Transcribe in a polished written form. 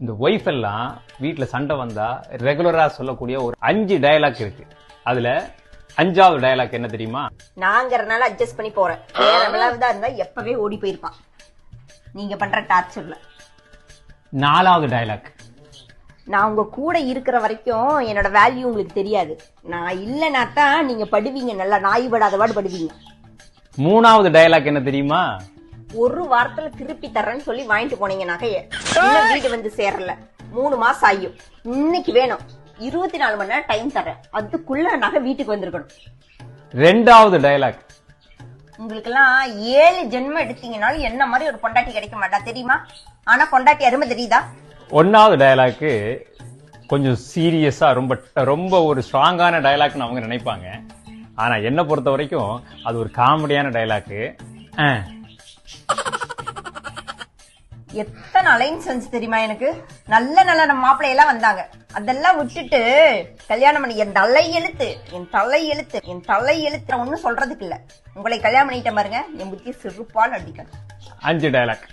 இந்த ஒய்ஃப் எல்லாம் வீட்டுல சண்டை வந்தா ரெகுலரா சொல்லக்கூடிய ஒரு 5 டயலாக் இருக்கு. அதுல 5வது டயலாக் என்ன தெரியுமா? நாங்கறனால அட்ஜஸ்ட் பண்ணி போறேன். வேற விளையாடுதா இருந்தா எப்பவே ஓடி போயிருப்பான். நீங்க பண்ற டார்ச்சர்ல. 4வது டயலாக், நான் உங்க கூட இருக்கிற வரைக்கும் என்னோட வேல்யூ உங்களுக்கு தெரியாது. நான் இல்லைன்னா தான் நீங்க படுவீங்க, நல்லா நாய் படாத பாடு படுவீங்க. 3வது டயலாக் என்ன தெரியுமா? ஒரு வாரத்துல திருப்பி தர்றேன்னு சொல்லி வாங்கிட்டு போனீங்க நகைய, இன்னும் வீடு வந்து சேரல, 3 மாசம் ஆகும். இன்னைக்கு வேணும், 24 மணி நேரம் டைம் தரேன், அதுக்குள்ள நகை வீட்டுக்கு வந்திருக்கணும். 2வது டயலாக், உங்களுக்கு எல்லாம் 7 ஜென்மம் எடுத்தீங்கனாலும் என்ன மாதிரி ஒரு பொண்டாட்டி கிடைக்க மாட்டா தெரியுமா? ஆனா பொண்டாட்டி அருமை தெரியுதா? 1வது டயலாக் கொஞ்சம் சீரியஸா ரொம்ப ரொம்ப ஒரு ஸ்ட்ராங்கான டயலாக்னு அவங்க நினைப்பாங்க. ஆனா என்ன பொறுத்த வரைக்கும் அது ஒரு காமெடியான டயலாக். எத்தனை அலைன்ஸ் செஞ்சு தெரியுமா எனக்கு? நல்ல நல்ல நம்ம மாப்பிள்ளையெல்லாம் வந்தாங்க, அதெல்லாம் விட்டுட்டு கல்யாணம் பண்ணி என் தலை எழுத்து என் தலை எழுத்து என் தலை எழுத்து ஒன்னும் சொல்றதுக்கு இல்ல. உங்களை கல்யாணம் பண்ணிட்ட பாருங்க, என் புத்தி சிறுப்பால் அடிக்கணும். 5 டயலாக்.